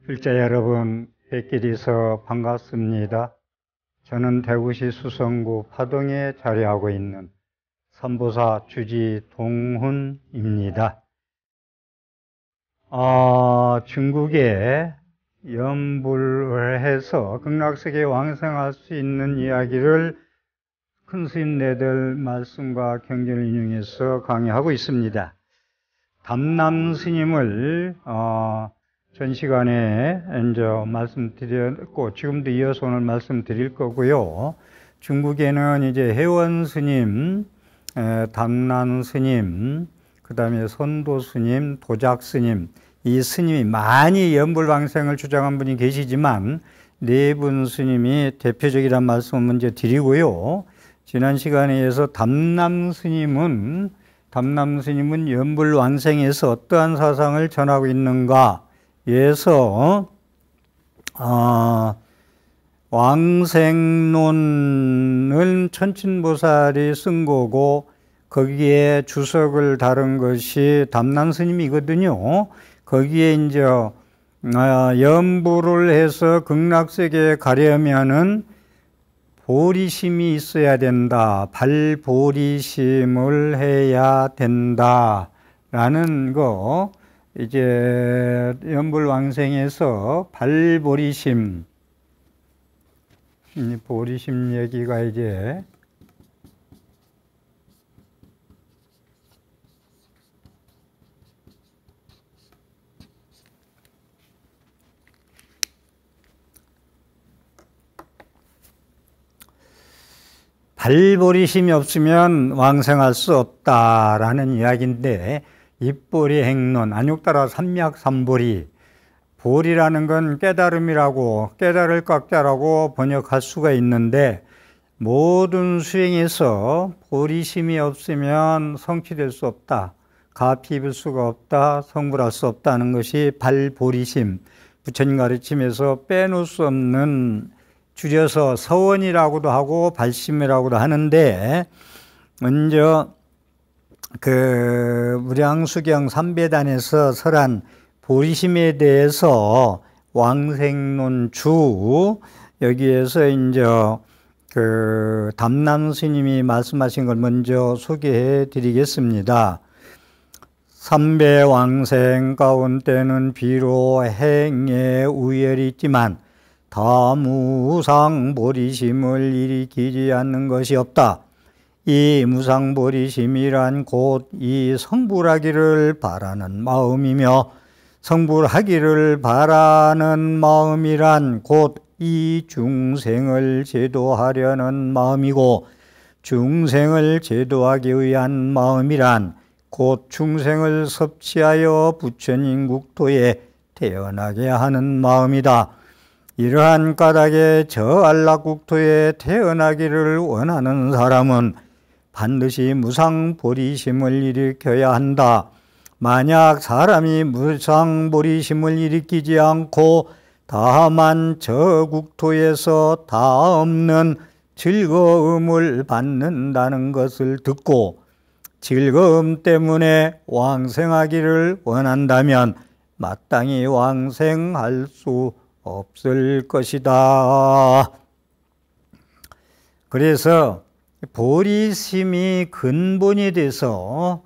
글자 여러분, 뵙게 돼서 반갑습니다. 저는 대구시 수성구 파동에 자리하고 있는 선보사 주지 동훈입니다. 중국에 연불을 해서 극락세계에 왕생할 수 있는 이야기를 큰 스님네들 말씀과 경전을 인용해서 강의하고 있습니다. 담남 스님을 전 시간에 이제 말씀드렸고 지금도 이어서 오늘 말씀드릴 거고요. 중국에는 이제 회원 스님, 담남 스님, 그 다음에 선도 스님, 도작 스님, 이 스님이 많이 연불왕생을 주장한 분이 계시지만 네 분 스님이 대표적이란 말씀을 먼저 드리고요. 지난 시간에 이어서 담남 스님은 연불왕생에서 어떠한 사상을 전하고 있는가 에서 왕생론은 천친보살이 쓴 거고 거기에 주석을 다룬 것이 담남 스님이거든요. 거기에 이제 연불을 해서 극락세계에 가려면은 보리심이 있어야 된다. 발보리심을 해야 된다. 라는 거, 이제 연불왕생에서 발보리심, 보리심 얘기가 이제 발보리심이 없으면 왕생할 수 없다라는 이야기인데, 입보리 행론, 안육따라 삼맥삼보리, 보리라는 건 깨달음이라고, 깨달을 깍자라고 번역할 수가 있는데, 모든 수행에서 보리심이 없으면 성취될 수 없다, 가피 입을 수가 없다, 성불할 수 없다는 것이 발보리심, 부처님 가르침에서 빼놓을 수 없는, 줄여서 서원이라고도 하고 발심이라고도 하는데, 먼저 무량수경 삼배단에서 설한 보리심에 대해서 왕생론주, 여기에서 이제 담남 스님이 말씀하신 걸 먼저 소개해 드리겠습니다. 삼배왕생 가운데는 비록 행에 우열이 있지만 다무상보리심을 일으키지 않는 것이 없다. 이 무상보리심이란 곧 이 성불하기를 바라는 마음이며, 성불하기를 바라는 마음이란 곧 이 중생을 제도하려는 마음이고, 중생을 제도하기 위한 마음이란 곧 중생을 섭취하여 부처님 국토에 태어나게 하는 마음이다. 이러한 까닭에 저 안락국토에 태어나기를 원하는 사람은 반드시 무상보리심을 일으켜야 한다. 만약 사람이 무상보리심을 일으키지 않고 다만 저 국토에서 다 없는 즐거움을 받는다는 것을 듣고 즐거움 때문에 왕생하기를 원한다면 마땅히 왕생할 수 없을 것이다. 그래서 보리심이 근본이 돼서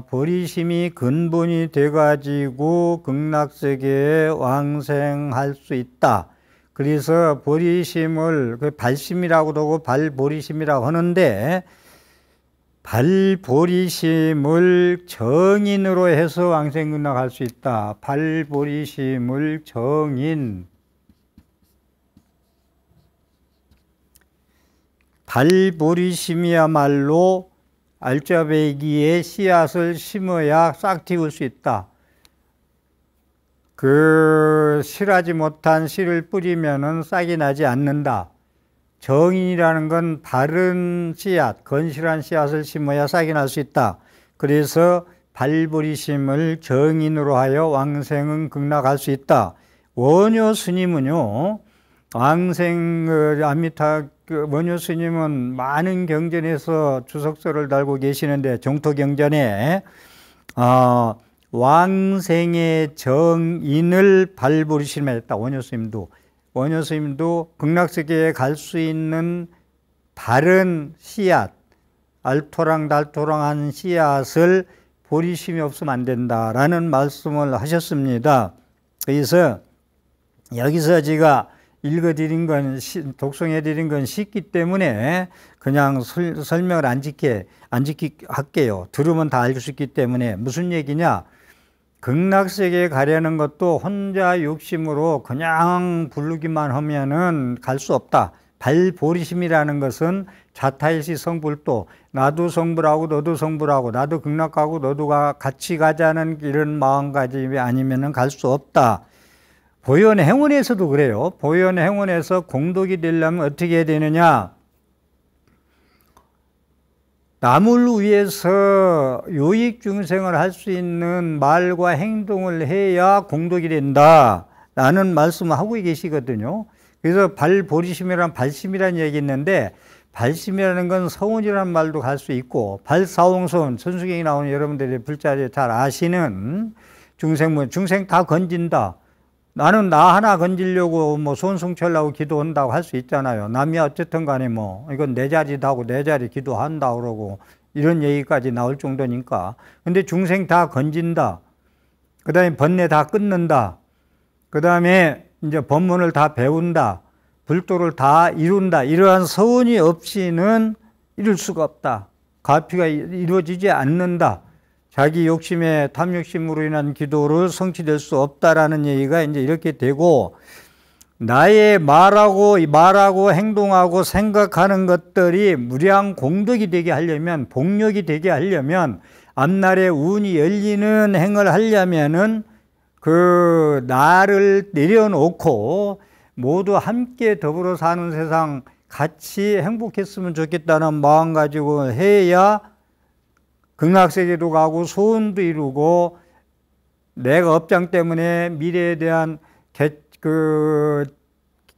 보리심이 근본이 돼가지고 극락세계에 왕생할 수 있다. 그래서 보리심을 발심이라고도 하고 발보리심이라고 하는데, 발보리심을 정인으로 해서 왕생극락할 수 있다. 발보리심을 정인, 발보리심이야말로 알짜배기에 씨앗을 심어야 싹 틔울 수 있다. 실하지 못한 씨를 뿌리면은 싹이 나지 않는다. 정인이라는 건 바른 씨앗, 건실한 씨앗을 심어야 싹이 날 수 있다. 그래서 발보리심을 정인으로 하여 왕생은 극락할 수 있다. 원효 스님은요, 원효 스님은 많은 경전에서 주석서를 달고 계시는데, 정토경전에 왕생의 정인을 발부르심했다. 원효스님도 극락세계에 갈 수 있는 바른 씨앗, 알토랑달토랑한 씨앗을 보리심이 없으면 안 된다라는 말씀을 하셨습니다. 그래서 여기서 제가 읽어드린 건, 독송해드린 건 쉽기 때문에 그냥 설명을 안 할게요. 들으면 다 알 수 있기 때문에. 무슨 얘기냐? 극락세계에 가려는 것도 혼자 욕심으로 그냥 부르기만 하면은 갈 수 없다. 발보리심이라는 것은 자타일시 성불도, 나도 성불하고 너도 성불하고 나도 극락 가고 너도 같이 가자는 이런 마음가짐이 아니면은 갈 수 없다. 보현행원에서도 그래요. 보현행원에서 공덕이 되려면 어떻게 해야 되느냐? 남을 위해서 요익중생을 할 수 있는 말과 행동을 해야 공덕이 된다 라는 말씀을 하고 계시거든요. 그래서 발보리심이란 발심이라는 얘기 있는데, 발심이라는 건 서운이라는 말도 갈 수 있고, 발사홍서운, 천수경에 나오는 여러분들이 불자리 잘 아시는 중생 다 건진다. 나는 나 하나 건지려고 뭐 손승철하고 기도한다고 할 수 있잖아요. 남이 어쨌든 간에 뭐 이건 내 자리다 하고 내 자리 기도한다 그러고 이런 얘기까지 나올 정도니까. 근데 중생 다 건진다. 그 다음에 번뇌 다 끊는다. 그 다음에 이제 법문을 다 배운다. 불도를 다 이룬다. 이러한 서운이 없이는 이룰 수가 없다. 가피가 이루어지지 않는다. 자기 욕심에 탐욕심으로 인한 기도를 성취될 수 없다라는 얘기가 이제 이렇게 되고, 나의 말하고 행동하고 생각하는 것들이 무량 공덕이 되게 하려면, 복력이 되게 하려면, 앞날에 운이 열리는 행을 하려면은 그 나를 내려놓고 모두 함께 더불어 사는 세상 같이 행복했으면 좋겠다는 마음 가지고 해야 극락세계도 가고 소원도 이루고, 내가 업장 때문에 미래에 대한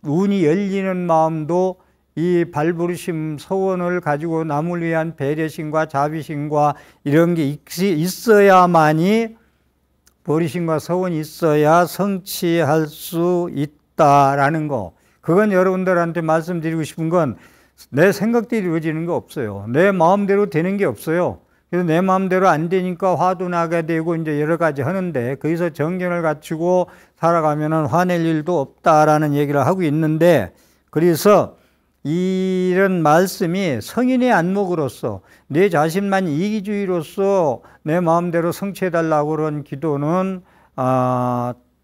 운이 열리는 마음도 이 발부르심 소원을 가지고 남을 위한 배려심과 자비심과 이런 게 있어야만이, 보리심과 소원이 있어야 성취할 수 있다라는 거. 그건 여러분들한테 말씀드리고 싶은 건, 내 생각대로 이루어지는 거 없어요. 내 마음대로 되는 게 없어요. 그래서 내 마음대로 안 되니까 화도 나게 되고 이제 여러 가지 하는데, 거기서 정견을 갖추고 살아가면은 화낼 일도 없다라는 얘기를 하고 있는데, 그래서 이런 말씀이 성인의 안목으로서 내 자신만 이기주의로서 내 마음대로 성취해달라고 그런 기도는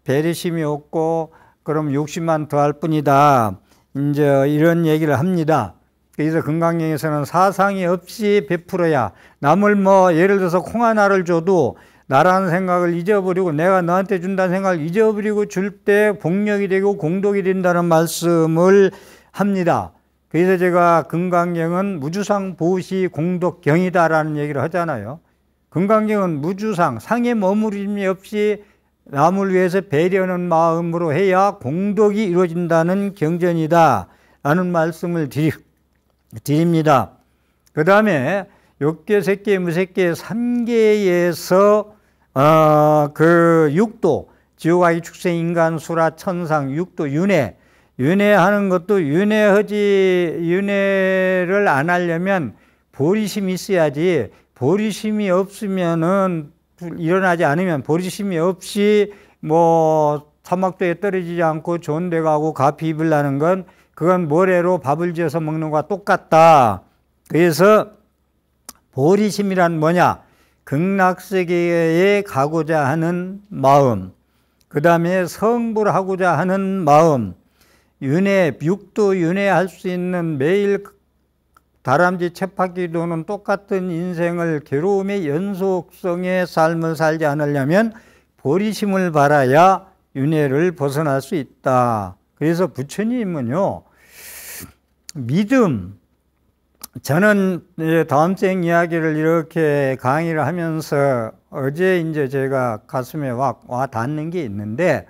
배려심이 없고 그럼 욕심만 더할 뿐이다. 이제 이런 얘기를 합니다. 그래서 금강경에서는 사상이 없이 베풀어야, 남을 뭐 예를 들어서 콩 하나를 줘도 나라는 생각을 잊어버리고 내가 너한테 준다는 생각을 잊어버리고 줄 때 복력이 되고 공덕이 된다는 말씀을 합니다. 그래서 제가 금강경은 무주상 보시 공덕경이다라는 얘기를 하잖아요. 금강경은 무주상, 상에 머무림이 없이 남을 위해서 배려하는 마음으로 해야 공덕이 이루어진다는 경전이다 라는 말씀을 드립니다. 그 다음에 욕계, 색계, 무색계 3계에서 그 육도, 지옥아기, 축생, 인간, 수라, 천상, 육도, 윤회하는 것도 윤회를 안 하려면 보리심이 있어야지. 보리심이 없으면은, 일어나지 않으면, 보리심이 없이 뭐 사막도에 떨어지지 않고 좋은 데 가고 가피 입으려는 건, 그건 모래로 밥을 지어서 먹는 것과 똑같다. 그래서 보리심이란 뭐냐? 극락세계에 가고자 하는 마음, 그 다음에 성불하고자 하는 마음, 육도 윤회할 수 있는 매일 다람쥐 쳇바퀴 도는 똑같은 인생을 괴로움의 연속성의 삶을 살지 않으려면 보리심을 바라야 윤회를 벗어날 수 있다. 그래서 부처님은요, 믿음, 저는 다음 생 이야기를 이렇게 강의를 하면서 어제 이제 제가 가슴에 와 닿는 게 있는데,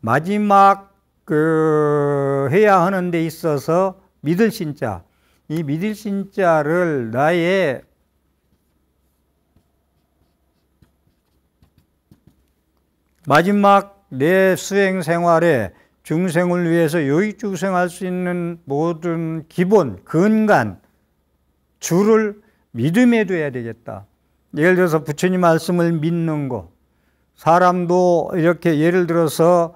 마지막 해야 하는 데 있어서 믿을 신자, 이 믿을 신자를 나의 마지막 내 수행 생활에 중생을 위해서 요익주생할 수 있는 모든 기본, 근간, 줄을 믿음에 둬야 되겠다. 예를 들어서 부처님 말씀을 믿는 거, 사람도 이렇게 예를 들어서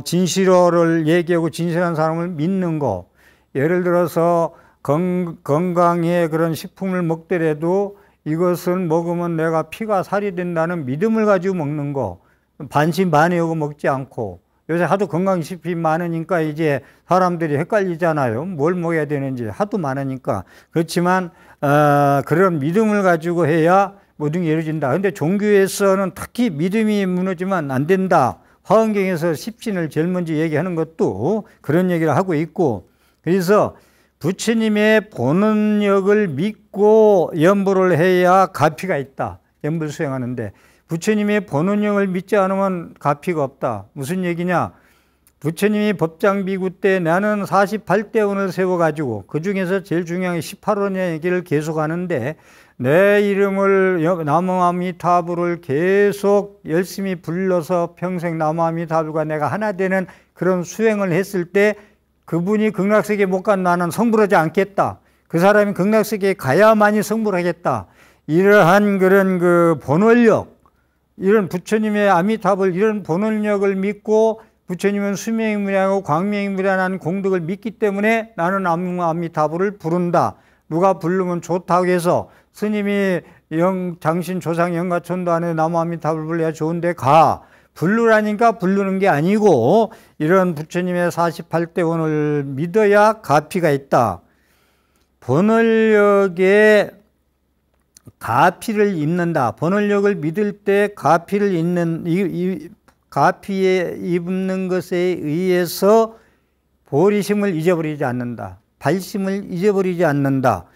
진실어를 얘기하고 진실한 사람을 믿는 거, 예를 들어서 건강에 그런 식품을 먹더라도 이것을 먹으면 내가 피가 살이 된다는 믿음을 가지고 먹는 거, 반신반의하고 먹지 않고. 요새 하도 건강식품이 많으니까 이제 사람들이 헷갈리잖아요. 뭘 먹어야 되는지 하도 많으니까. 그렇지만 그런 믿음을 가지고 해야 모든 게 이루어진다. 근데 종교에서는 특히 믿음이 무너지면 안 된다. 화엄경에서 십신을 제일 먼저 얘기하는 것도 그런 얘기를 하고 있고, 그래서 부처님의 본원력을 믿고 연보를 해야 가피가 있다. 연보를 수행하는데 부처님의 본원력을 믿지 않으면 가피가 없다. 무슨 얘기냐? 부처님이 법장비구 때 나는 48대원을 세워가지고 그 중에서 제일 중요한 게 18원의 얘기를 계속 하는데 내 이름을 나무아미타불을 계속 열심히 불러서 평생 나무아미타불과 내가 하나 되는 그런 수행을 했을 때 그분이 극락세계에 못 간 나는 성불하지 않겠다. 그 사람이 극락세계에 가야만이 성불하겠다. 이러한 그런 그 본원력, 이런 부처님의 아미타불 이런 본원력을 믿고 부처님은 수명이무량하고 광명이무량한 공덕을 믿기 때문에 나는 아미타불을 부른다. 누가 부르면 좋다고 해서 스님이 장신 조상 영가천도 안에 나무 아미타불 불러야 좋은데 가. 부르라니까 부르는 게 아니고 이런 부처님의 48대원을 믿어야 가피가 있다. 본원력에 가피를 입는다. 본원력을 믿을 때 가피를 입는 가피에 입는 것에 의해서 보리심을 잊어버리지 않는다. 발심을 잊어버리지 않는다.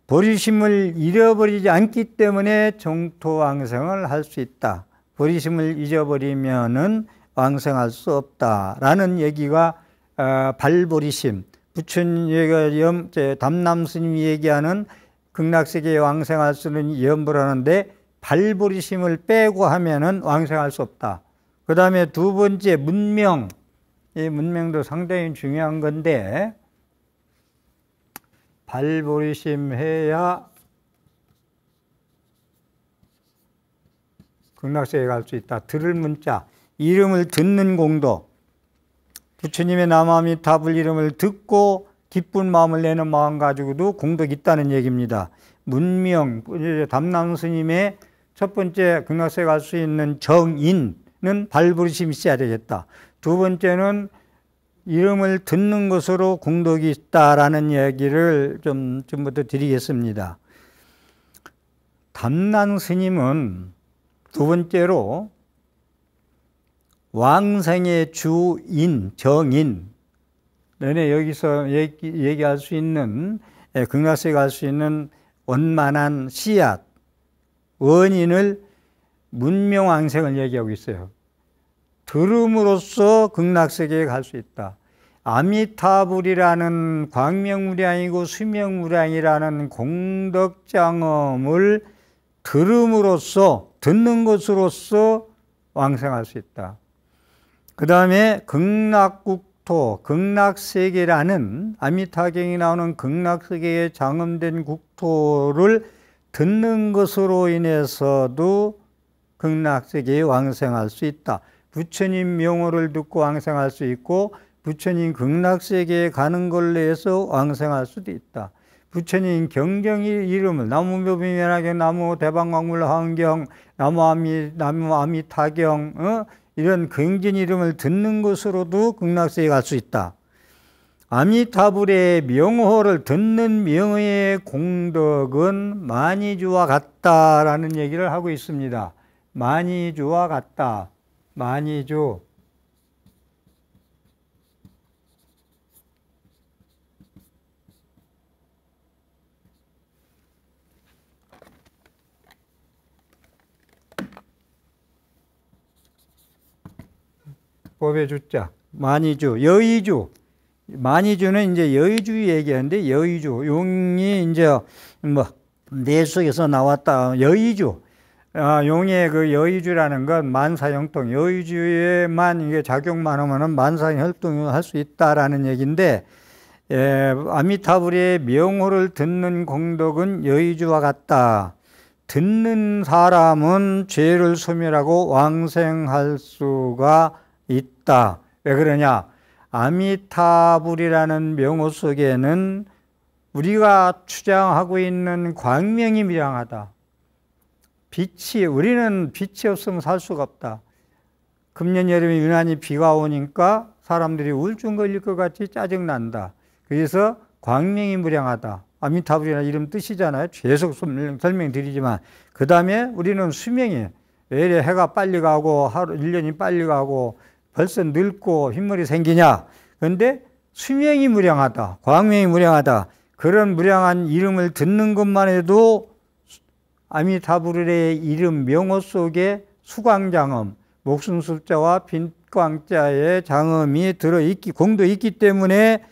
보리심을 잃어버리지 않기 때문에 정토왕생을 할 수 있다. 보리심을 잊어버리면은 왕생할 수 없다라는 얘기가 발보리심. 부처님 담남스님이 얘기하는 극락세계에 왕생할 수는 염불하는데 발보리심을 빼고 하면은 왕생할 수 없다. 그 다음에 두 번째 문명. 이 문명도 상당히 중요한 건데 발보리심 해야 극락세계에 갈 수 있다. 들을 문자, 이름을 듣는 공덕. 부처님의 나무아미타불 이름을 듣고 기쁜 마음을 내는 마음 가지고도 공덕이 있다는 얘기입니다. 문명, 담남스님의 첫 번째 극락세계 갈 수 있는 정인은 발부리심이 있어야 되겠다. 두 번째는 이름을 듣는 것으로 공덕이 있다라는 얘기를 좀부터 드리겠습니다. 담남스님은 두 번째로 왕생의 주인, 정인. 너네 여기서 얘기할 수 있는, 극락세계 갈 수 있는 원만한 씨앗, 원인을 문명왕생을 얘기하고 있어요. 들음으로써 극락세계에 갈 수 있다. 아미타불이라는 광명무량이고 수명무량이라는 공덕장엄을 들음으로써, 듣는 것으로서 왕생할 수 있다. 그 다음에 극락국토, 극락세계라는 아미타경이 나오는 극락세계에 장엄된 국토를 듣는 것으로 인해서도 극락세계에 왕생할 수 있다. 부처님 명호를 듣고 왕생할 수 있고 부처님 극락세계에 가는 걸로 해서 왕생할 수도 있다. 부처님 경정의 이름을 나무묘비면하경, 나무대방광물 화엄경, 나무아미타경 이런 경전 이름을 듣는 것으로도 극락세계에 갈 수 있다. 아미타불의 명호를 듣는 명호의 공덕은 만이주와 같다라는 얘기를 하고 있습니다. 만이주와 같다. 만이주. 법의 주자, 만이주, 여의주. 만이주는 이제 여의주 얘기하는데 여의주, 용이 이제 뭐 내 속에서 나왔다. 여의주. 용의 그 여의주라는 건 만사형통, 여의주에만 이게 작용만 하면은 만사형통을 할 수 있다라는 얘기인데, 아미타불의 명호를 듣는 공덕은 여의주와 같다. 듣는 사람은 죄를 소멸하고 왕생할 수가 있다. 왜 그러냐? 아미타불이라는 명호 속에는 우리가 주장하고 있는 광명이 미량하다. 우리는 빛이 없으면 살 수가 없다. 금년 여름에 유난히 비가 오니까 사람들이 우울증 걸릴 것 같이 짜증난다. 그래서 광명이 무량하다. 아미타불이라는 이름 뜻이잖아요. 계속 설명드리지만. 그 다음에 우리는 수명이 왜 이래 해가 빨리 가고 하루 1년이 빨리 가고 벌써 늙고 흰머리 생기냐. 그런데 수명이 무량하다. 광명이 무량하다. 그런 무량한 이름을 듣는 것만 해도 아미타불의 이름 명호 속에 수광장엄, 목숨 숫자와 빈광자의 장엄이 들어있기, 공도 있기 때문에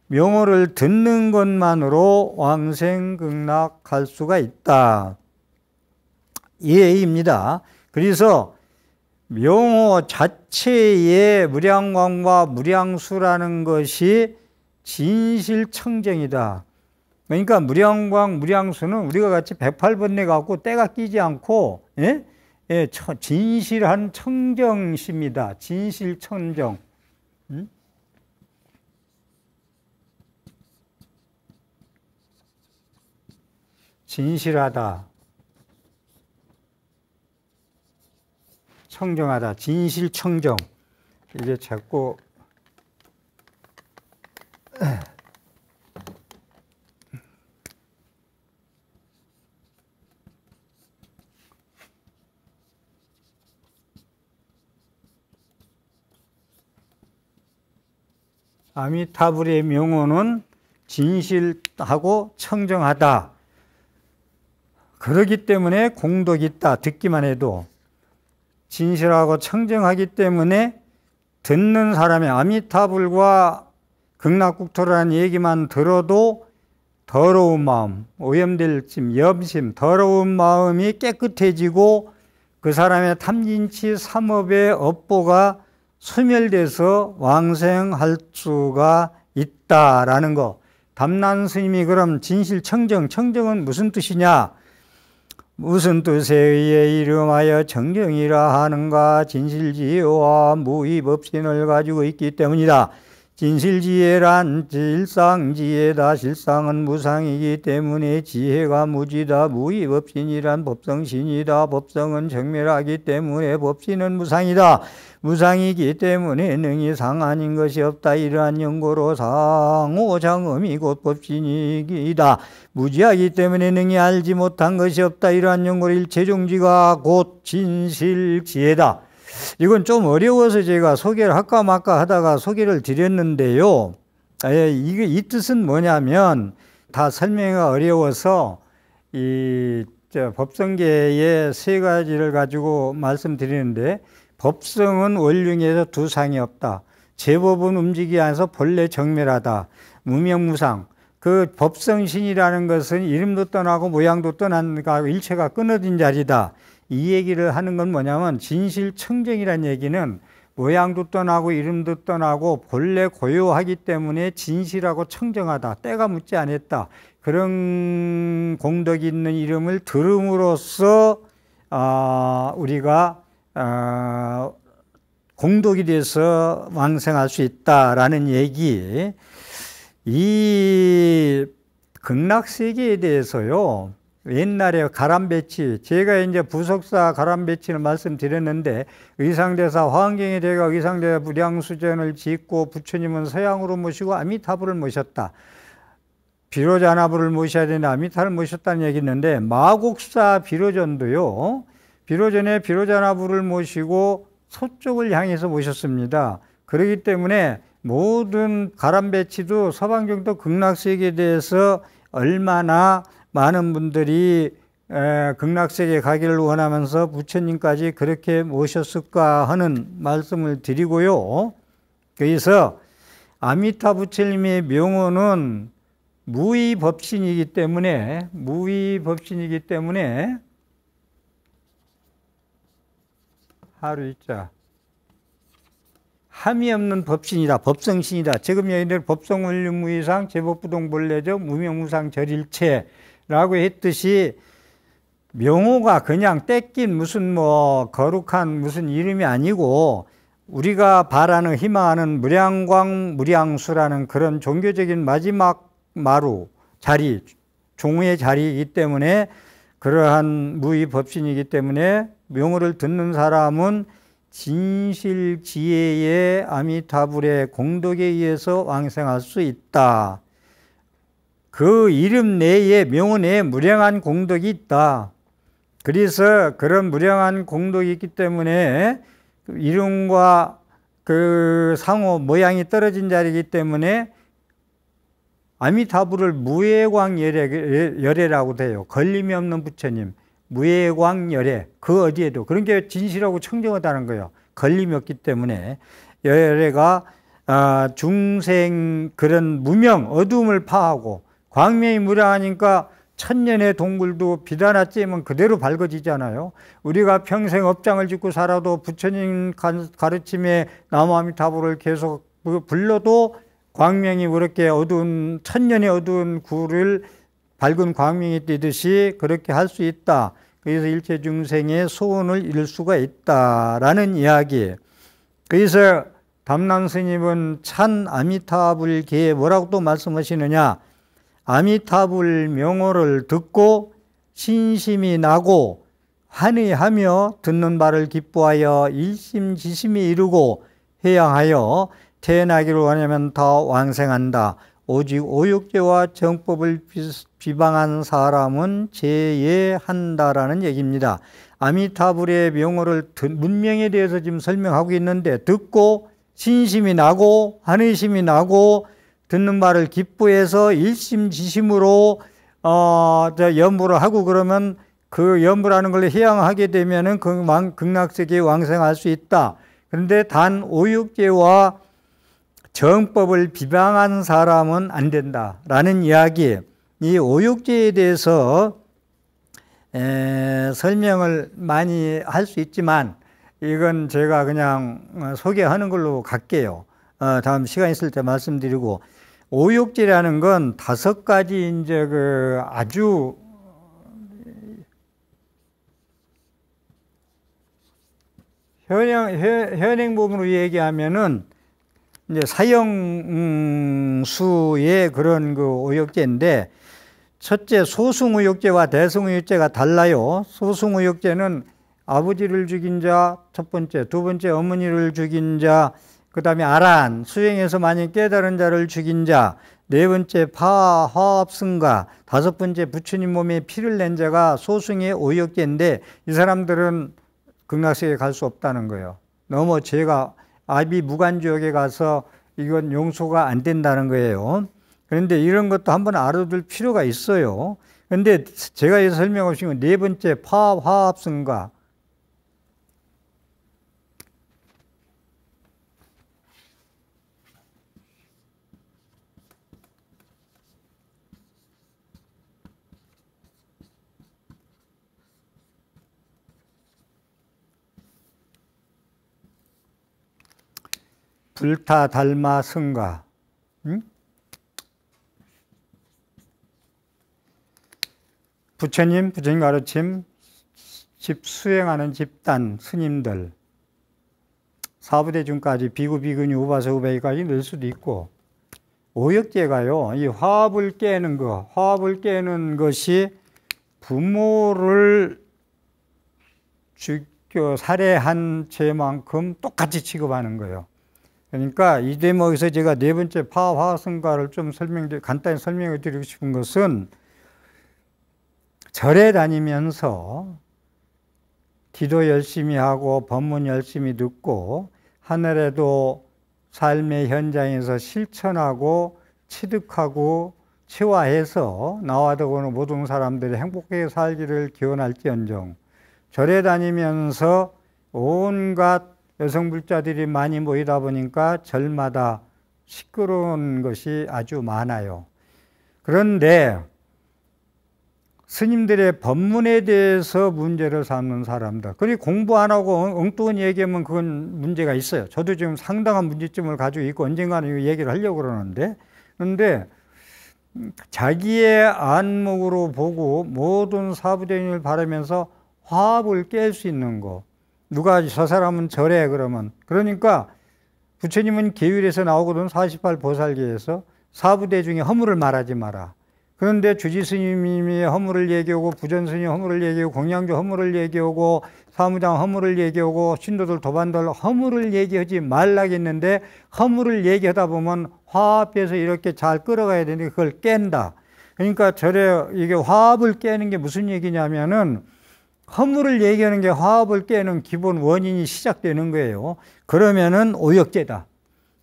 명호를 듣는 것만으로 왕생극락할 수가 있다. 이 얘기입니다. 그래서 명호 자체의 무량광과 무량수라는 것이 진실청정이다. 그러니까 무량광, 무량수는 우리가 같이 108번뇌 갖고 때가 끼지 않고, 진실한 청정시입니다. 진실청정. 진실하다. 청정하다. 진실청정. 이게 자꾸 아미타불의 명호는 진실하고 청정하다. 그렇기 때문에 공덕이 있다. 듣기만 해도. 진실하고 청정하기 때문에 듣는 사람의 아미타불과 극락국토라는 얘기만 들어도 더러운 마음, 오염될 심, 염심, 더러운 마음이 깨끗해지고 그 사람의 탐진치 삼업의 업보가 소멸돼서 왕생할 수가 있다라는 거. 담난 스님이 그럼 진실청정, 청정은 무슨 뜻이냐? 무슨 뜻에 의해 이름하여 청정이라 하는가? 진실지혜와 무의법신을 가지고 있기 때문이다. 진실지혜란 실상지혜다. 실상은 무상이기 때문에 지혜가 무지다. 무의법신이란 법성신이다. 법성은 정멸하기 때문에 법신은 무상이다. 무상이기 때문에 능히 상 아닌 것이 없다. 이러한 연고로 상호장엄이 곧 법신이다. 무지하기 때문에 능히 알지 못한 것이 없다. 이러한 연고로 일체종지가 곧 진실지혜다. 이건 좀 어려워서 제가 소개를 할까 말까 하다가 소개를 드렸는데요. 이 뜻은 뭐냐면 다 설명이 어려워서 법성계의 세 가지를 가지고 말씀드리는데, 법성은 원륜에서 두 상이 없다. 제법은 움직이지 않아서 본래 정멸하다. 무명무상. 그 법성신이라는 것은 이름도 떠나고 모양도 떠난 일체가 끊어진 자리다. 이 얘기를 하는 건 뭐냐면 진실청정이라는 얘기는 모양도 떠나고 이름도 떠나고 본래 고요하기 때문에 진실하고 청정하다. 때가 묻지 않았다. 그런 공덕이 있는 이름을 들음으로써 우리가 공덕이 돼서 왕생할 수 있다라는 얘기. 이 극락세계에 대해서요, 옛날에 가람배치, 제가 이제 부석사 가람배치를 말씀드렸는데, 의상대사 화엄경에 대가 의상대사 무량수전을 짓고 부처님은 서양으로 모시고 아미타불을 모셨다. 비로자나불을 모셔야 되는데 아미타를 모셨다는 얘기 있는데, 마곡사 비로전도요, 비로전에 비로자나불을 모시고 서쪽을 향해서 모셨습니다. 그렇기 때문에 모든 가람배치도 서방정도 극락세계에 대해서 얼마나 많은 분들이 극락세계에 가기를 원하면서 부처님까지 그렇게 모셨을까 하는 말씀을 드리고요. 그래서 아미타 부처님의 명호는 무의법신이기 때문에 하루 이자. 함이 없는 법신이다. 법성신이다. 지금 여기들 법성원륜무이상 제법부동본래적 무명무상 절일체라고 했듯이 명호가 그냥 떼낀 무슨 뭐 거룩한 무슨 이름이 아니고 우리가 바라는 희망하는 무량광 무량수라는 그런 종교적인 마지막 마루 자리, 종의 자리이기 때문에 그러한 무의법신이기 때문에 명호를 듣는 사람은 진실지혜의 아미타불의 공덕에 의해서 왕생할 수 있다. 그 이름 내에 명호 내에 무량한 공덕이 있다. 그래서 그런 무량한 공덕이 있기 때문에 이름과 그 상호 모양이 떨어진 자리이기 때문에 아미타불을 무예광열애라고 돼요. 걸림이 없는 부처님. 무예광열애. 그 어디에도. 그런 게 진실하고 청정하다는 거예요. 걸림이 없기 때문에. 열애가 중생 그런 무명, 어두움을 파하고 광명이 무량하니까 천년의 동굴도 빛 하나 쬐면 그대로 밝아지잖아요. 우리가 평생 업장을 짓고 살아도 부처님 가르침에 나무아미타불을 계속 불러도 광명이 그렇게 어두운 천년의 어두운 굴을 밝은 광명이 뜨듯이 그렇게 할 수 있다. 그래서 일체 중생의 소원을 이룰 수가 있다라는 이야기. 그래서 담남 스님은 찬 아미타불계에 뭐라고 또 말씀하시느냐? 아미타불 명호를 듣고 신심이 나고 환희하며 듣는 바를 기뻐하여 일심지심이 이루고 회양하여 태어나기를 원하면 더 왕생한다. 오직 오욕죄와 정법을 비방한 사람은 제외한다라는 얘기입니다. 아미타불의 명호를 문명에 대해서 지금 설명하고 있는데 듣고 신심이 나고 환희심이 나고 듣는 말을 기뻐해서 일심지심으로 연부를 하고 그러면 그 연부라는 걸 회양하게 되면은 극락세계에 왕생할 수 있다. 그런데 단 오육죄와 정법을 비방한 사람은 안 된다라는 이야기. 이 오육죄에 대해서 설명을 많이 할 수 있지만 이건 제가 그냥 소개하는 걸로 갈게요. 다음 시간 있을 때 말씀드리고. 오욕죄라는 건 5가지 이제 그 아주 현행법으로 얘기하면은 이제 사형수의 그런 그 오욕죄인데, 첫째 소승오욕죄와 대승오욕죄가 달라요. 소승오욕죄는 아버지를 죽인 자 첫 번째, 두 번째 어머니를 죽인 자, 그 다음에 아란, 수행에서 만약 깨달은 자를 죽인 자, 네 번째 화합승가, 다섯 번째 부처님 몸에 피를 낸 자가 소승의 오욕죄인데 이 사람들은 극락세계에 갈 수 없다는 거예요. 너무 죄가 아비 무간지옥에 가서 이건 용서가 안 된다는 거예요. 그런데 이런 것도 한번 알아둘 필요가 있어요. 그런데 제가 여기서 설명하고 싶은 건 네 번째 화합승가. 불타 닮아 승가. 응? 부처님 가르침 집 수행하는 집단 스님들 사부대중까지 비구 비구니 우바사 우베이까지 넣을 수도 있고, 오역죄가요 이 화합을 깨는 화합을 깨는 것이 부모를 죽여 살해한 죄만큼 똑같이 취급하는 거예요. 그러니까 이 대목에서 제가 네 번째 화합승가를 좀 간단히 설명해 드리고 싶은 것은, 절에 다니면서 기도 열심히 하고 법문 열심히 듣고 하늘에도 삶의 현장에서 실천하고 취득하고 체화해서 나와 더고는 모든 사람들이 행복하게 살기를 기원할지언정, 절에 다니면서 온갖 여성불자들이 많이 모이다 보니까 절마다 시끄러운 것이 아주 많아요. 그런데 스님들의 법문에 대해서 문제를 삼는 사람들. 그리고 공부 안 하고 엉뚱한 얘기하면 그건 문제가 있어요. 저도 지금 상당한 문제점을 가지고 있고 언젠가는 이 얘기를 하려고 그러는데, 그런데 자기의 안목으로 보고 모든 사부대인을 바라면서 화합을 깰 수 있는 거. 누가 저 사람은 저래 그러면. 그러니까 부처님은 계율에서 나오거든. 48보살계에서 사부대 중에 허물을 말하지 마라. 그런데 주지스님이 허물을 얘기하고 부전스님 허물을 얘기하고 공양조 허물을 얘기하고 사무장 허물을 얘기하고 신도들 도반들 허물을 얘기하지 말라겠는데 허물을 얘기하다 보면 화합해서 이렇게 잘 끌어가야 되는데 그걸 깬다. 그러니까 이게 화합을 깨는 게 무슨 얘기냐면은 허물을 얘기하는 게 화합을 깨는 기본 원인이 시작되는 거예요. 그러면은 오역죄다.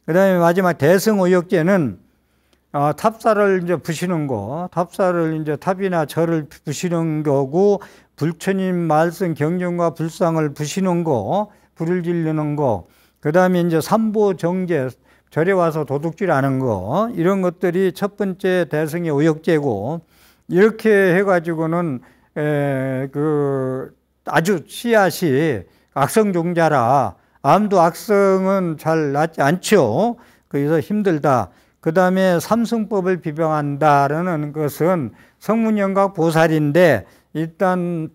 그 다음에 마지막 대승오역죄는 탑사를 이제 부시는 거, 탑사를 이제 탑이나 절을 부시는 거고, 불처님 말씀 경전과 불상을 부시는 거, 불을 지르는 거, 그 다음에 이제 삼보정제, 절에 와서 도둑질하는 거, 이런 것들이 첫 번째 대승의 오역죄고, 이렇게 해가지고는 아주 씨앗이 악성종자라, 암도 악성은 잘 낫지 않죠. 그래서 힘들다. 그 다음에 삼승법을 비방한다라는 것은 성문영각 보살인데, 일단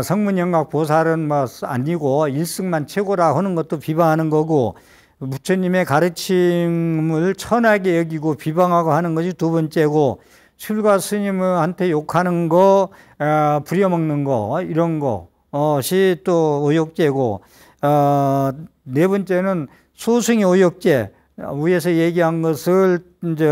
성문영각 보살은 아니고 일승만 최고라 하는 것도 비방하는 거고, 부처님의 가르침을 천하게 여기고 비방하고 하는 것이 두 번째고, 출가 스님한테 욕하는 거, 부려먹는 거, 이런 것이 또 오역죄고, 네 번째는 소승의 오역죄, 위에서 얘기한 것을 이제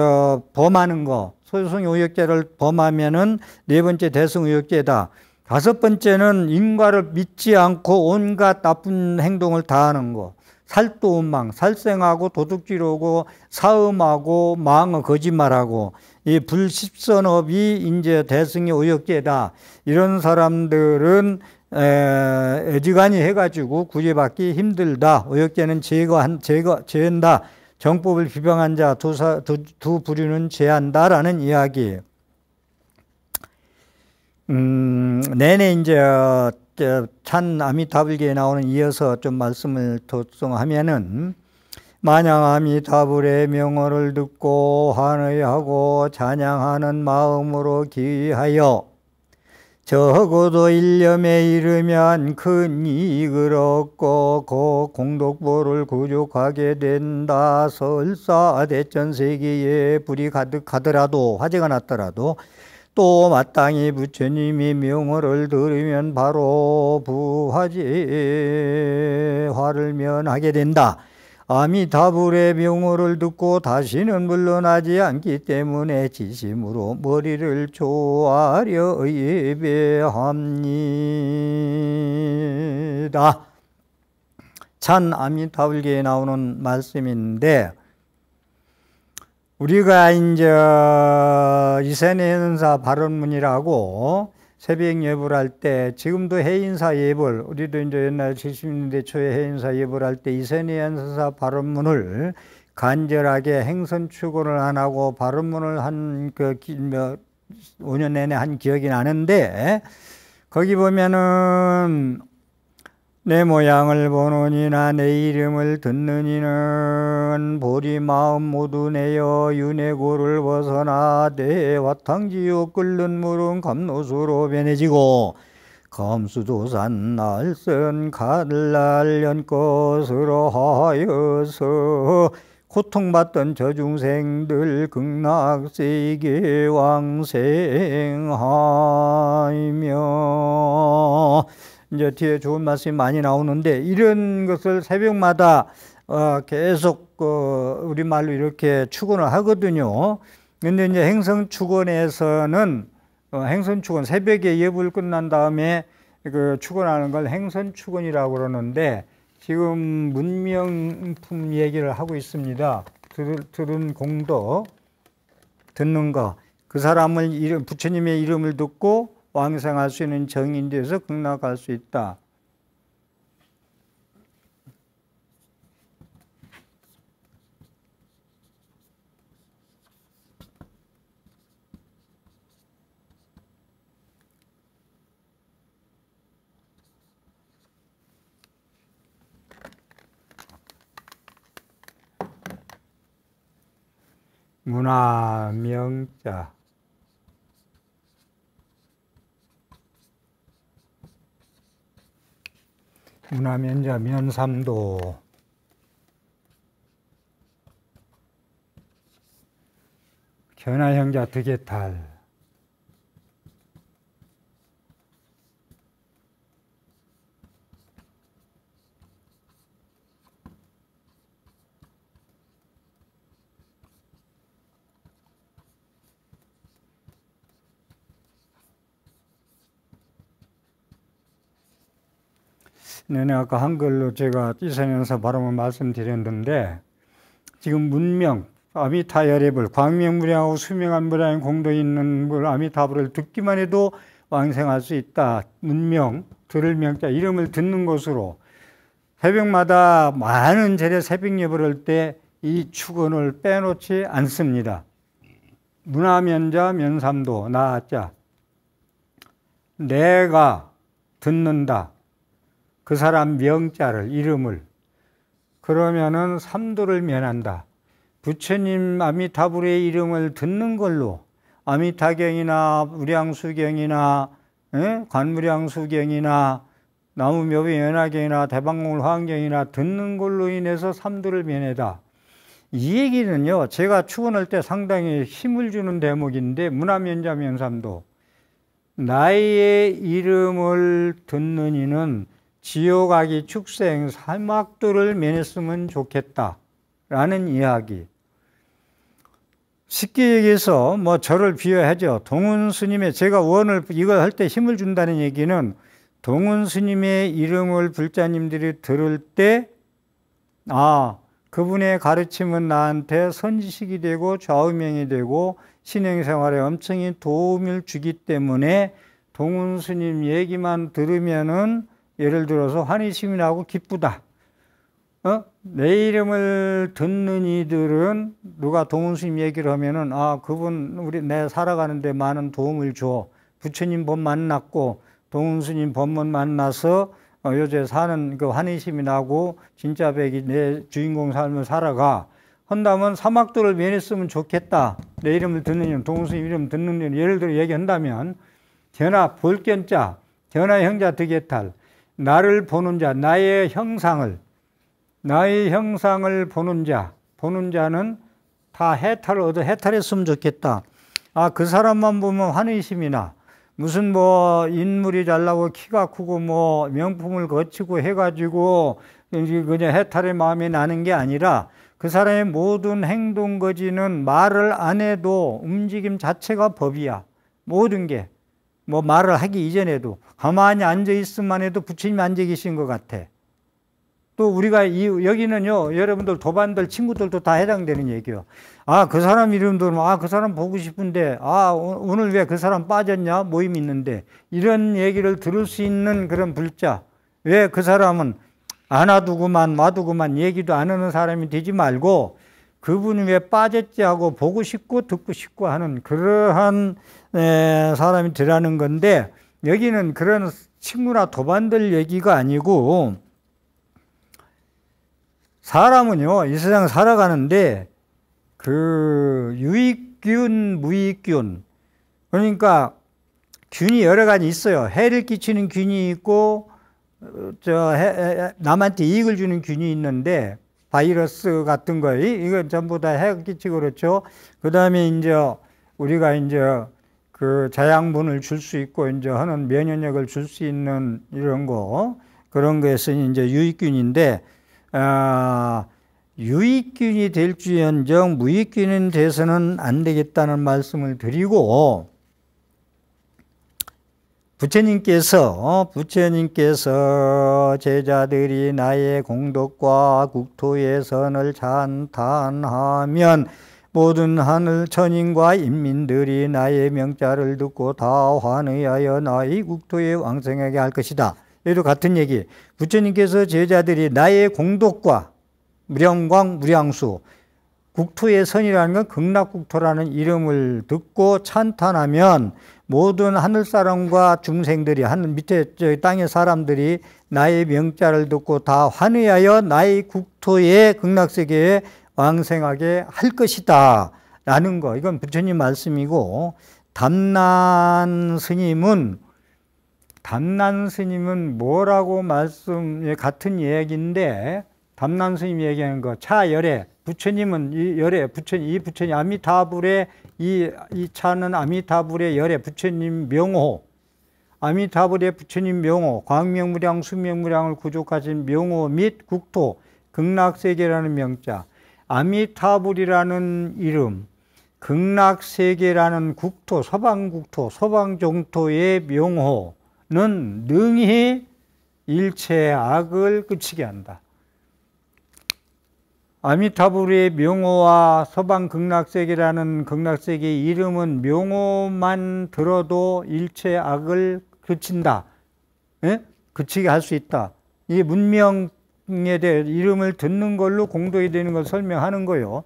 범하는 거, 소승의 오역죄를 범하면은 네 번째 대승 오역죄다. 다섯 번째는 인과를 믿지 않고 온갖 나쁜 행동을 다 하는 거. 살도운망, 살생하고 도둑질하고 사음하고 망어 거짓말하고 이 불십선업이 이제 대승의 오역죄다. 이런 사람들은 어지간히 해가지고 구제받기 힘들다. 오역죄는 제한다. 정법을 비방한 자 두 부류는 제한다라는 이야기. 내내 이제 찬 아미타불기에 나오는 이어서 좀 말씀을 도송하면은, 만약 아미타불의 명호를 듣고 환의하고 찬양하는 마음으로 기하여 적어도 일념에 이르면 큰 이익을 얻고 그 공덕보를 구족하게 된다. 설사 대천세계에 불이 가득하더라도, 화재가 났더라도 또 마땅히 부처님이 명호를 들으면 바로 부화지 화를 면하게 된다. 아미타불의 명호를 듣고 다시는 물러나지 않기 때문에 지심으로 머리를 조아려 예배합니다. 찬 아미타불기에 나오는 말씀인데, 우리가 이제 이세네인사 발언문이라고 새벽 예불 할 때, 지금도 해인사 예불, 우리도 이제 옛날 70년대 초에 해인사 예불 할 때 이세네인사 발언문을 간절하게 행선축원을 안 하고 발언문을 한 5년 내내 한 기억이 나는데, 거기 보면은 내 모양을 보느니나 내 이름을 듣느니는 보리 마음 모두 내어 윤회고를 벗어나 내 와탕지옥 끓는 물은 감로수로 변해지고 감수도산 날선 가들날 연것으로 하여서 고통받던 저중생들 극락세계 왕생하며, 이제 뒤에 좋은 말씀이 많이 나오는데, 이런 것을 새벽마다 계속 우리말로 이렇게 축원을 하거든요. 근데 이제 행성축원에서는 행선축원, 새벽에 예불 끝난 다음에 축원하는 걸 행선축원이라고 그러는데, 지금 문명품 얘기를 하고 있습니다. 들은 공덕, 듣는 거, 그 사람을 부처님의 이름을 듣고 왕생할 수 있는 정인이 돼서 극락할 수 있다. 문화명자. 문화명자 면삼도. 견화형자 득해탈. 네, 아까 한글로 제가 이선연사 발음을 말씀드렸는데, 지금 문명, 아미타열애불, 광명무량하고 수명한무량의 공도 있는 물 아미타불을 듣기만 해도 왕생할 수 있다. 문명, 들을 명자, 이름을 듣는 것으로 새벽마다 많은 절에 새벽 예불을 할 때 이 축언을 빼놓지 않습니다. 문화면자 면삼도 나자. 내가 듣는다. 그 사람 명자를, 이름을. 그러면은 삼도를 면한다. 부처님 아미타불의 이름을 듣는 걸로 아미타경이나 무량수경이나 관무량수경이나 나무묘비 연화경이나 대방공ul 화환경이나 듣는 걸로 인해서 삼도를 면해다. 이 얘기는요, 제가 추원할 때 상당히 힘을 주는 대목인데, 문화면자 면삼도. 나의 이름을 듣는 이는 지옥아기 축생 사막도를 면했으면 좋겠다 라는 이야기. 쉽게 얘기해서 뭐 저를 비유하죠. 동훈 스님의, 제가 원을 이걸 할 때 힘을 준다는 얘기는 동훈 스님의 이름을 불자님들이 들을 때 그분의 가르침은 나한테 선지식이 되고 좌우명이 되고 신행생활에 엄청히 도움을 주기 때문에 동훈 스님 얘기만 들으면은 예를 들어서 환희심이 나고 기쁘다. 내 이름을 듣는 이들은 누가 동훈 스님 얘기를 하면은 그분 내 살아가는데 많은 도움을 줘. 부처님 법 만났고 동훈 스님 법문 만나서 요새 사는 그 환희심이 나고 진짜 백이 내 주인공 삶을 살아가. 한다면 사막도를 면했으면 좋겠다. 내 이름을 듣는 이는 동훈 스님 이름 듣는 이는 예를 들어 얘기한다면 견화 볼견자, 견화 형자 득해탈. 나를 보는 자, 나의 형상을 보는 자, 보는 자는 다 해탈을 얻어 해탈했으면 좋겠다. 그 사람만 보면 환희심이나 무슨 뭐 인물이 잘나고 키가 크고 뭐 명품을 거치고 해가지고 그냥 해탈의 마음이 나는 게 아니라 그 사람의 모든 행동 거지는 말을 안 해도 움직임 자체가 법이야. 모든 게. 뭐 말을 하기 이전에도 가만히 앉아 있으면 해도 부처님이 앉아 계신 것 같아. 또 우리가 여기는요, 여러분들 도반들 친구들도 다 해당되는 얘기예요. 그 사람 이름도 그 사람 보고 싶은데 오늘 왜 그 사람 빠졌냐 모임 있는데, 이런 얘기를 들을 수 있는 그런 불자. 왜 그 사람은 안 와두고만 얘기도 안 하는 사람이 되지 말고 그분이 왜 빠졌지 하고 보고 싶고 듣고 싶고 하는 그러한 사람이 되라는 건데, 여기는 그런 친구나 도반들 얘기가 아니고, 사람은요, 이 세상 살아가는데 그 유익균, 무익균, 그러니까 균이 여러 가지 있어요. 해를 끼치는 균이 있고 남한테 이익을 주는 균이 있는데, 바이러스 같은 거 이건 전부 다 해가 끼치고 그렇죠. 그 다음에 이제 우리가 이제 그 자양분을 줄 수 있고 이제 하는 면역력을 줄 수 있는 이런 거, 그런 것에서 이제 유익균인데, 유익균이 될지언정 무익균이 돼서는 안 되겠다는 말씀을 드리고, 부처님께서 제자들이 나의 공덕과 국토의 선을 찬탄하면 모든 하늘 천인과 인민들이 나의 명자를 듣고 다 환의하여 나의 국토에 왕성하게 할 것이다. 여기도 같은 얘기. 부처님께서 제자들이 나의 공덕과 무량광, 무량수, 국토의 선이라는 건 극락국토라는 이름을 듣고 찬탄하면 모든 하늘사람과 중생들이, 하늘 밑에 땅의 사람들이 나의 명자를 듣고 다 환의하여 나의 국토에 극락세계에 왕생하게 할 것이다 라는 거, 이건 부처님 말씀이고, 담난 스님은 뭐라고 같은 얘기인데, 담난 스님 얘기하는 거, 차열애, 부처님은 이 열애, 이 부처님, 아미타불의 이 차는 아미타불의 열애, 부처님 명호, 아미타불의 부처님 명호, 광명무량, 수명무량을 구족하신 명호 및 국토, 극락세계라는 명자, 아미타불이라는 이름, 극락세계라는 국토, 서방국토, 서방정토의 명호는 능히 일체의 악을 끝이게 한다. 아미타불의 명호와 서방극락세계라는 극락세계의 이름은 명호만 들어도 일체의 악을 그친다. 예? 그치게 할 수 있다. 이 문명에 대해 이름을 듣는 걸로 공덕이 되는 걸 설명하는 거예요.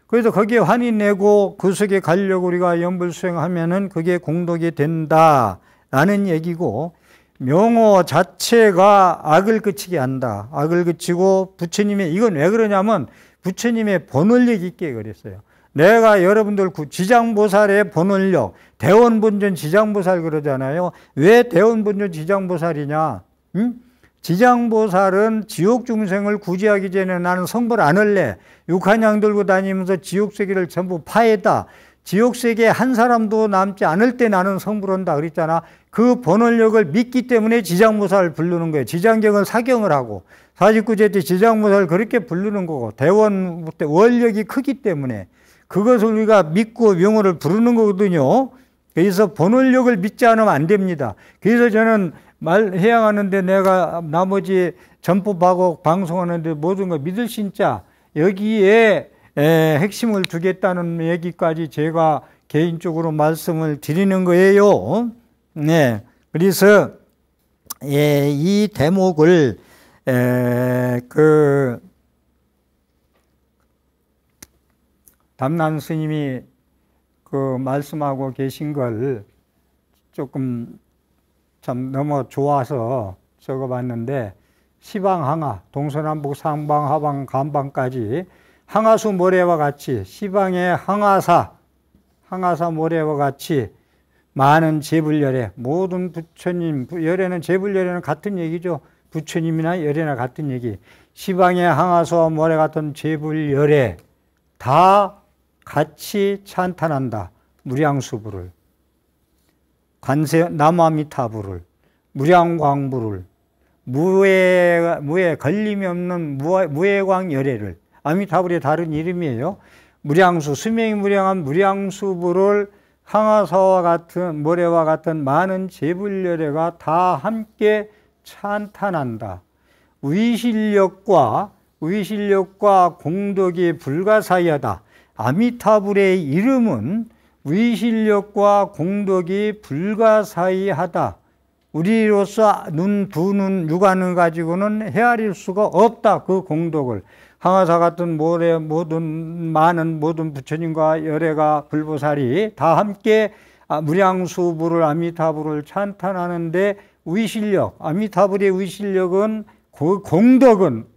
그래서 거기에 환희 내고 그 속에 가려고 우리가 연불수행하면은 그게 공덕이 된다라는 얘기고, 명호 자체가 악을 그치게 한다. 악을 그치고 부처님의, 이건 왜 그러냐면 부처님의 본원력 있게 그랬어요. 내가 여러분들 지장보살의 본원력, 대원본전 지장보살 그러잖아요. 왜 대원본전 지장보살이냐? 지장보살은 지옥중생을 구제하기 전에 나는 성불 안 할래. 육한양 들고 다니면서 지옥세계를 전부 파해다. 지옥세계에 한 사람도 남지 않을 때 나는 성불한다 그랬잖아. 그 본원력을 믿기 때문에 지장보살을 부르는 거예요. 지장경은 사경을 하고 49제 때 지장보살을 그렇게 부르는 거고, 대원 원력이 크기 때문에 그것을 우리가 믿고 명호를 부르는 거거든요. 그래서 본원력을 믿지 않으면 안 됩니다. 그래서 저는 해양하는데 내가 나머지 전법하고 방송하는데 모든 거 믿을 신자 여기에 핵심을 두겠다는 얘기까지 제가 개인적으로 말씀을 드리는 거예요. 네, 그래서 이 대목을 담난 스님이 말씀하고 계신 걸 조금 참 너무 좋아서 적어봤는데, 시방항하, 동서남북 상방 하방 간방까지 항하수 모래와 같이 시방의 항하사 모래와 같이 많은 제불열애, 모든 부처님, 열애는 제불열애는 같은 얘기죠. 부처님이나 열애나 같은 얘기. 시방의 항하수와 모래 같은 제불열애 다 같이 찬탄한다. 무량수부를, 남아미타불을, 무량광부를, 무에 걸림이 없는 무해광열애를, 아미타불의 다른 이름이에요. 무량수, 수명이 무량한 무량수부를 항하사와 같은 모래와 같은 많은 제불열애가 다 함께 찬탄한다. 위실력과 공덕이 불가사의하다. 아미타불의 이름은 위실력과 공덕이 불가사의하다. 우리로서 두 눈, 육안을 가지고는 헤아릴 수가 없다. 그 공덕을. 항하사 같은 많은 모든 부처님과 열애가 불보살이 다 함께 무량수부를, 아미타불을 찬탄하는데 위실력, 아미타불의 위실력은,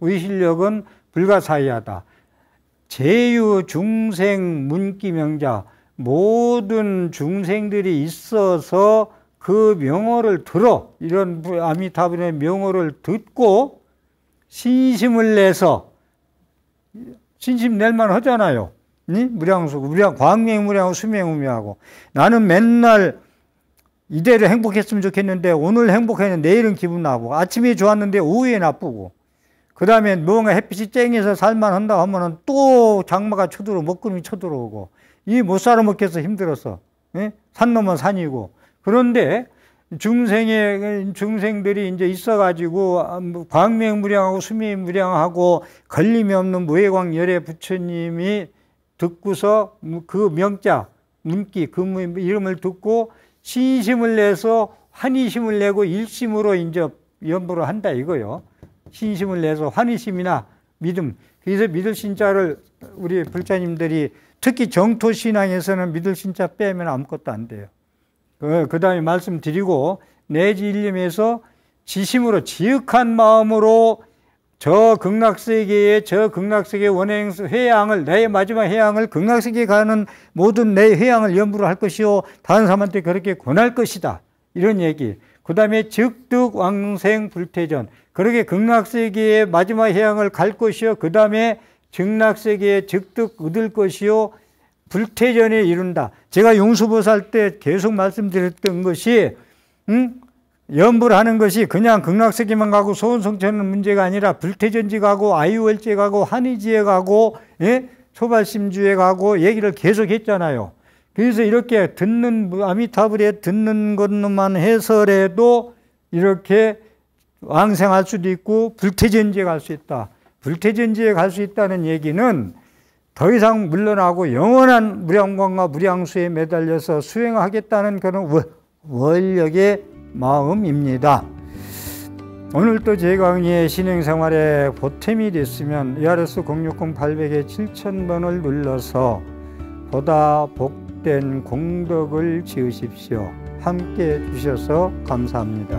위실력은 불가사의하다. 제유 중생 문기명자, 모든 중생들이 있어서 그 명호를 들어, 이런 아미타불의 명호를 듣고 신심을 내서, 신심 낼만 하잖아요. 무량수, 광명무량하고 수명무량하고, 나는 맨날 이대로 행복했으면 좋겠는데 오늘 행복했는데 내일은 기분 나쁘고, 아침에 좋았는데 오후에 나쁘고, 그 다음에 뭔가 햇빛이 쨍해서 살만 한다고 하면은 또 장마가 쳐들어오고 먹구름이 쳐들어오고, 이 못 살아 먹겠어 힘들어서. 산 넘어 산이고. 그런데 중생들이 이제 있어가지고 광명무량하고 수명무량하고 걸림이 없는 무해광열애 부처님이 듣고서 그 명자, 문기, 그 이름을 듣고 신심을 내서 환희심을 내고 일심으로 이제 연보를 한다 이거요. 신심을 내서 환희심이나 믿음. 그래서 믿을 신자를 우리 불자님들이 특히 정토신앙에서는 믿을 신자 빼면 아무것도 안 돼요. 그 다음에 말씀드리고, 내지 일념에서 지심으로 지극한 마음으로 저 극락세계의 저 극락세계 원행 회양을 내 마지막 회양을 극락세계 가는 모든 내 회양을 염두로 할 것이요 다른 사람한테 그렇게 권할 것이다 이런 얘기. 그 다음에 즉득 왕생 불태전 그렇게 극락세계의 마지막 회양을 갈 것이요 그 다음에 극락세계에 즉득 얻을 것이요 불태전에 이룬다. 제가 용수보살 때 계속 말씀드렸던 것이 염불 하는 것이 그냥 극락세계만 가고 소원성취하는 문제가 아니라 불태전지 가고 아유월제 가고 한의지에 가고 예? 초발심주에 가고 얘기를 계속 했잖아요. 그래서 이렇게 듣는 아미타불에 듣는 것만 해서라도 이렇게 왕생할 수도 있고 불태전지에 갈 수 있다. 불태전지에 갈 수 있다는 얘기는 더 이상 물러나고 영원한 무량광과 무량수에 매달려서 수행하겠다는 그런 원력의 마음입니다. 오늘 또 제 강의의 신행생활에 보탬이 됐으면 ERS 060-800에 7000번을 눌러서 보다 복된 공덕을 지으십시오. 함께 해주셔서 감사합니다.